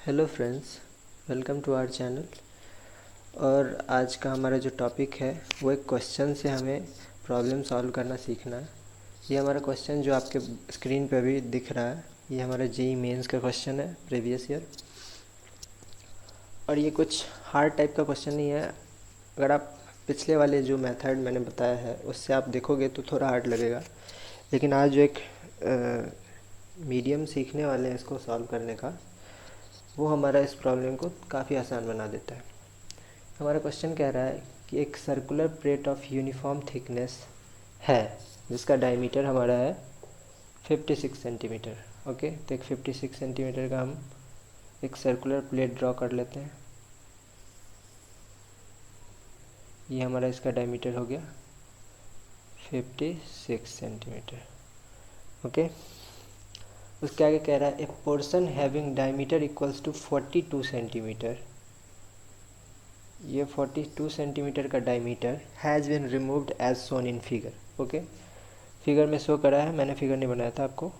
Hello friends, welcome to our channel. और आज का हमारा जो टॉपिक है वो एक क्वेश्चन से हमें प्रॉब्लम सॉल्व करना सीखना है। ये हमारा क्वेश्चन जो आपके स्क्रीन पे भी दिख रहा है, ये हमारा जेईई मेंस का क्वेश्चन है प्रीवियस ईयर। और ये कुछ हार्ड टाइप का क्वेश्चन नहीं है। अगर आप पिछले वाले जो मेथड मैंने बताया है उससे आप देखोगे तो थोड़ा हार्ड लगेगा, लेकिन आज जो एक मीडियम सीखने वाले हैं इसको सॉल्व करने का, वो हमारा इस प्रॉब्लम को काफ़ी आसान बना देता है। हमारा क्वेश्चन कह रहा है कि एक circular plate of uniform thickness है जिसका डायमीटर हमारा है 56 सेंटीमीटर। ओके, तो एक 56 सेंटीमीटर का हम एक सर्कुलर प्लेट ड्रॉ कर लेते हैं। ये हमारा इसका डायमीटर हो गया 56 सेंटीमीटर। ओके, उसके आगे कह रहा है a portion having diameter equals to 42 centimetre. ये 42 सेंटीमीटर का diameter has been removed as shown in figure. Okay, figure में शो करा है, मैंने फिगर नहीं बनाया था आपको।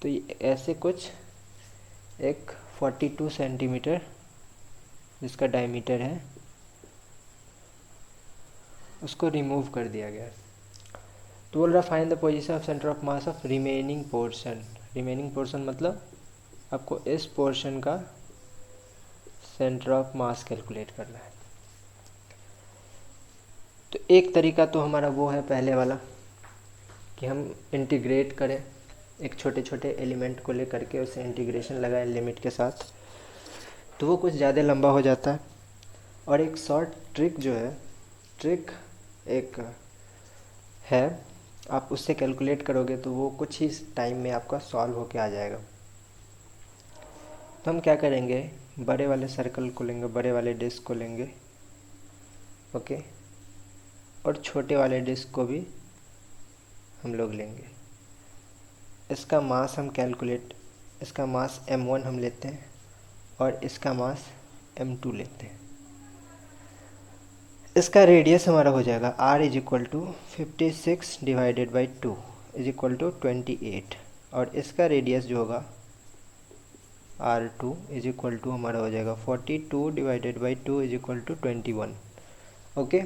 तो ये ऐसे कुछ एक 42 सेंटीमीटर जिसका डायमीटर है उसको रिमूव कर दिया गया। तो बोल रहा find the position of centre of mass of remaining portion. Remaining portion मतलब आपको इस पोर्शन का सेंटर ऑफ मास कैलकुलेट करना है। तो एक तरीका तो हमारा वो है पहले वाला कि हम इंटीग्रेट करें, एक छोटे छोटे एलिमेंट को लेकर के उसे इंटीग्रेशन लगाएं लिमिट के साथ, तो वो कुछ ज़्यादा लंबा हो जाता है। और एक शॉर्ट ट्रिक जो है, ट्रिक एक है, आप उससे कैलकुलेट करोगे तो वो कुछ ही टाइम में आपका सॉल्व होके आ जाएगा। तो हम क्या करेंगे, बड़े वाले सर्कल को लेंगे, बड़े वाले डिस्क को लेंगे। ओके, और छोटे वाले डिस्क को भी हम लोग लेंगे। इसका मास हम कैलकुलेट, इसका मास m1 हम लेते हैं और इसका मास m2 लेते हैं। इसका रेडियस हमारा हो जाएगा r is equal to 56 divided by 2 is equal to 28, और इसका रेडियस जो होगा r2 इज इक्वल टू हमारा हो जाएगा 42 divided by 2 is equal to 21। Okay,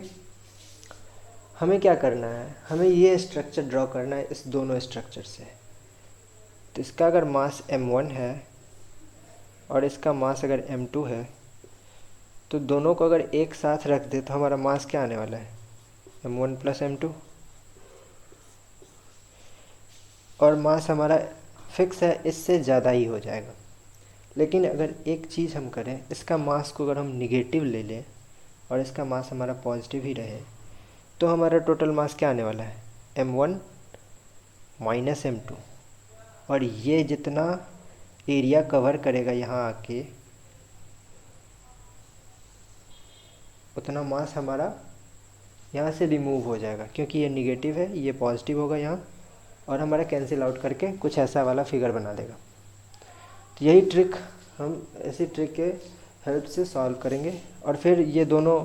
हमें क्या करना है, हमें ये स्ट्रक्चर ड्रॉ करना है इस दोनों स्ट्रक्चर से। तो इसका अगर मास m1 है और इसका मास अगर m2 है, तो दोनों को अगर एक साथ रख दे तो हमारा मास क्या आने वाला है, m1 प्लस m2। और मास हमारा फिक्स है, इससे ज़्यादा ही हो जाएगा। लेकिन अगर एक चीज़ हम करें, इसका मास को अगर हम निगेटिव ले लें और इसका मास हमारा पॉजिटिव ही रहे, तो हमारा टोटल मास क्या आने वाला है, m1 माइनस m2। और ये जितना एरिया कवर करेगा यहाँ आके, उतना मास हमारा यहाँ से रिमूव हो जाएगा, क्योंकि ये निगेटिव है, ये पॉजिटिव होगा यहाँ, और हमारा कैंसिल आउट करके कुछ ऐसा वाला फिगर बना देगा। तो यही ट्रिक हम ऐसी ट्रिक के हेल्प से सॉल्व करेंगे। और फिर ये दोनों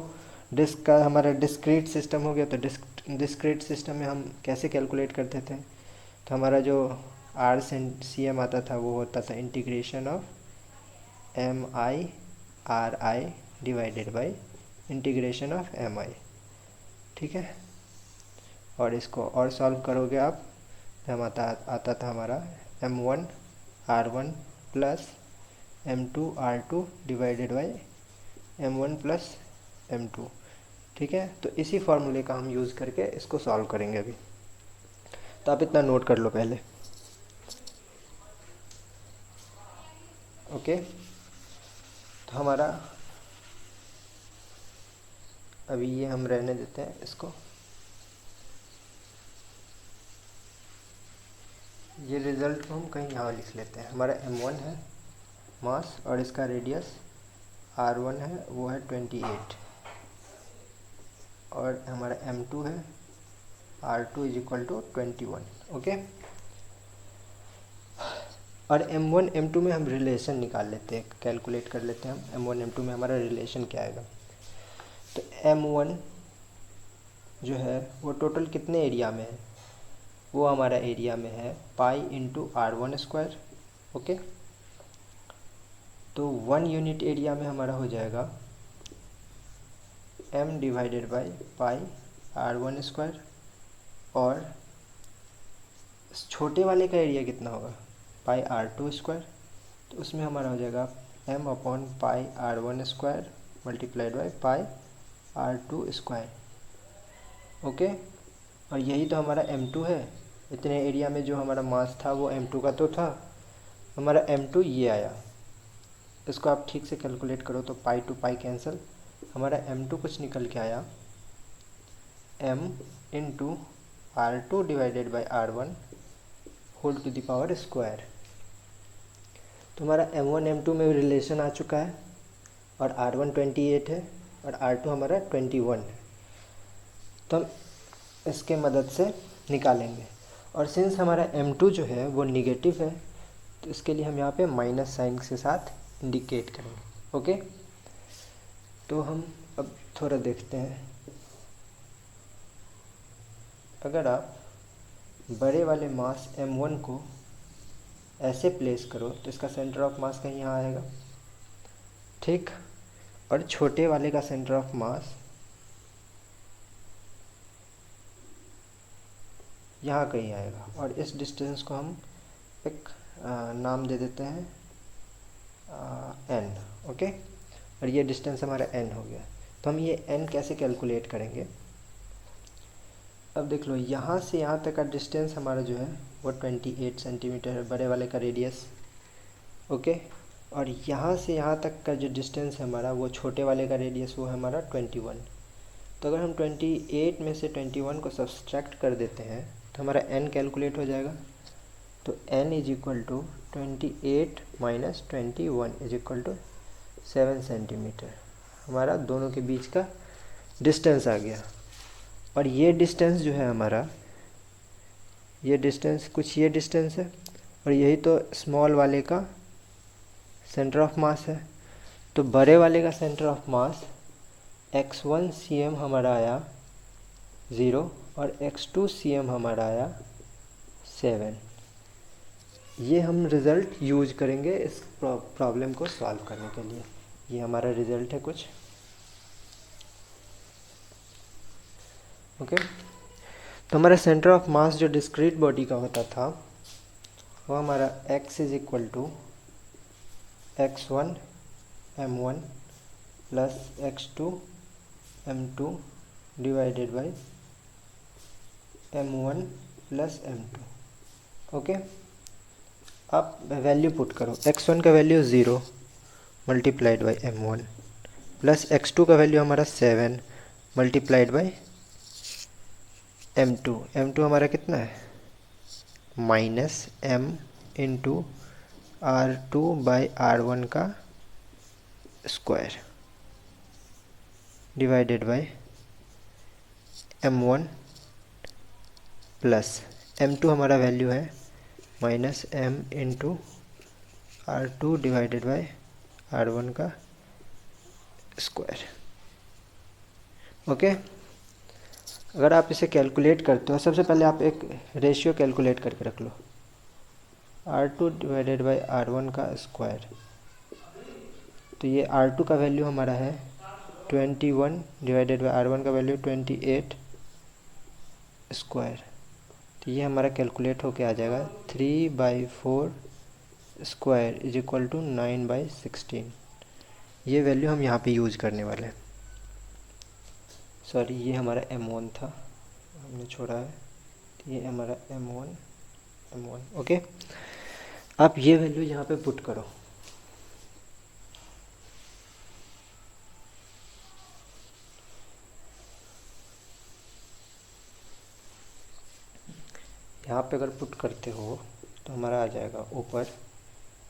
डिस्क का हमारा डिस्क्रीट सिस्टम हो गया। तो डिस्क्रीट सिस्टम में हम कैसे कैलकुलेट करते थे, तो हमारा जो आर सी एम आता था वो होता था integration of MI/RI divided by integration of MI। ठीक है, और इसको और सॉल्व करोगे आप, तो हम आता था हमारा M1/R1 plus M2/R2 divided by M1 plus M2। ठीक है, तो इसी फॉर्मूले का हम यूज़ करके इसको सॉल्व करेंगे अभी। तो आप इतना नोट कर लो पहले। ओके, तो हमारा अभी ये हम रहने देते हैं इसको। ये रिज़ल्ट को हम कहीं यहाँ लिख लेते हैं। हमारा m1 है मास और इसका रेडियस r1 है, वो है 28, और हमारा m2 है r2 is equal to 21। Okay, और m1 m2 में हम रिलेशन निकाल लेते हैं, कैलकुलेट कर लेते हैं हम m1 m2 में हमारा रिलेशन क्या आएगा। तो m1 जो है वो टोटल कितने एरिया में है, वो हमारा एरिया में है pi into R1 square. Okay, तो 1 यूनिट एरिया में हमारा हो जाएगा m divided by pi r1² और छोटे वाले का एरिया कितना होगा पाई r2², तो उसमें हमारा हो जाएगा m upon pi r1² multiplied by pi r2²। Okay, और यही तो हमारा m2 है। इतने एरिया में जो हमारा मास था वो m2 का तो था, हमारा m2 ये आया। इसको आप ठीक से कैलकुलेट करो तो पाई टू पाई कैंसिल, हमारा m2 कुछ निकल के आया m into r2 divided by r1 whole to the power square. तो हमारा m1 m2 में रिलेशन आ चुका है और r1 28 है और r2 हमारा 21 है, तो हम इसके मदद से निकालेंगे। और सिंस हमारा m2 जो है वो निगेटिव है, तो इसके लिए हम यहाँ पे माइनस साइन के साथ इंडिकेट करेंगे। ओके, तो हम अब थोड़ा देखते हैं। अगर आप बड़े वाले मास m1 को ऐसे प्लेस करो तो इसका सेंटर ऑफ मास कहीं यहाँ आएगा, ठीक, और छोटे वाले का सेंटर ऑफ मास यहाँ कहीं आएगा। और इस डिस्टेंस को हम एक नाम दे देते हैं n। ओके, और ये डिस्टेंस हमारा n हो गया। तो हम ये n कैसे कैलकुलेट करेंगे, अब देख लो, यहाँ से यहाँ तक का डिस्टेंस हमारा जो है वो 28 सेंटीमीटर है, बड़े वाले का रेडियस। ओके, और यहाँ से यहाँ तक का जो डिस्टेंस है हमारा वो छोटे वाले का रेडियस वो है हमारा 21। तो अगर हम 28 में से 21 को सब्सट्रैक्ट कर देते हैं तो हमारा n कैलकुलेट हो जाएगा। तो n is equal to 28 minus 21 is equal to 7 centimetre, हमारा दोनों के बीच का डिस्टेंस आ गया। और ये डिस्टेंस जो है हमारा, ये डिस्टेंस कुछ ये डिस्टेंस है और यही तो स्मॉल वाले का सेंटर ऑफ मास है। तो बड़े वाले का centre of mass x1 cm हमारा आया 0 और x2 cm हमारा आया 7। ये हम रिज़ल्ट यूज करेंगे इस प्रॉब्लम को सॉल्व करने के लिए। ये हमारा रिज़ल्ट है कुछ। ओके, तो हमारा सेंटर ऑफ मास जो डिस्क्रीट बॉडी का होता था वो हमारा x is equal to x1 m1 plus x2 m2 divided by m1 plus m2। Okay, आप वैल्यू पुट करो। x1 का value 0 multiplied by m1 plus x2 का वैल्यू हमारा 7 मल्टीप्लाइड बाई m2 हमारा कितना है minus m into r2 by r1 का square divided by m1 plus m2 हमारा वैल्यू है minus m into r2 divided by r1 का स्क्वायर। ओके, अगर आप इसे कैलकुलेट करते हो, सबसे पहले आप एक रेशियो कैलकुलेट करके रख लो, r2 डिवाइडेड बाई r1 का स्क्वायर। तो ये r2 का वैल्यू हमारा है 21 डिवाइडेड बाई r1 का वैल्यू 28 स्क्वायर। तो ये हमारा कैलकुलेट होके आ जाएगा 3/4 स्क्वायर इज इक्वल टू 9/16। ये वैल्यू हम यहाँ पे यूज करने वाले हैं। सॉरी, ये हमारा m1 था, हमने छोड़ा है, तो ये हमारा m1। ओके, आप ये वैल्यू यहाँ पे पुट करो। यहाँ पे अगर पुट करते हो तो हमारा आ जाएगा ऊपर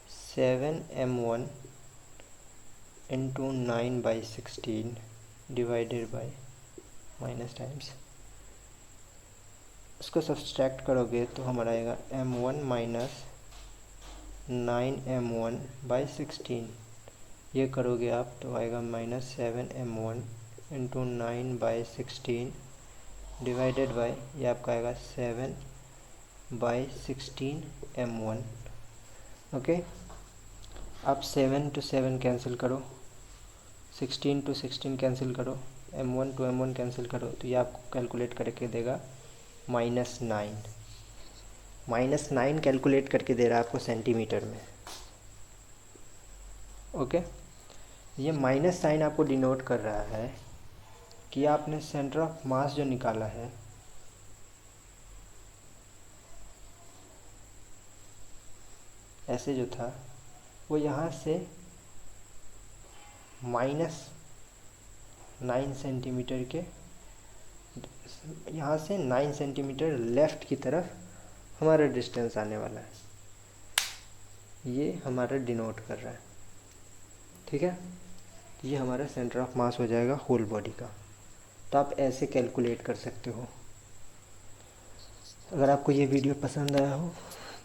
7m1 into 9/16 divided by minus times, इसको सब्सट्रैक्ट करोगे तो हमारा आएगा m1 माइनस 9m1/16। ये करोगे आप तो आएगा minus 7m1 into 9/16 divided by, ये आपका आएगा 7/16 m1। ओके, आप 7 to 7 कैंसिल करो, 16 to 16 कैंसिल करो, m1 to m1 कैंसिल करो, तो ये आपको कैलकुलेट करके देगा -9। -9 कैलकुलेट करके दे रहा है आपको सेंटीमीटर में। ओके, ये माइनस साइन आपको डिनोट कर रहा है कि आपने सेंटर ऑफ मास जो निकाला है ऐसे जो था वो यहाँ से -9 सेंटीमीटर के, यहाँ से 9 सेंटीमीटर लेफ़्ट की तरफ हमारा डिस्टेंस आने वाला है, ये हमारा डिनोट कर रहा है। ठीक है, ये हमारा सेंटर ऑफ मास हो जाएगा होल बॉडी का। तो आप ऐसे कैलकुलेट कर सकते हो। अगर आपको ये वीडियो पसंद आया हो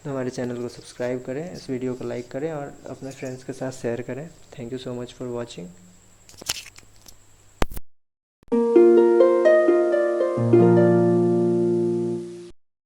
तो हमारे चैनल को सब्सक्राइब करें, इस वीडियो को लाइक करें और अपने फ्रेंड्स के साथ शेयर करें। Thank you so much for watching.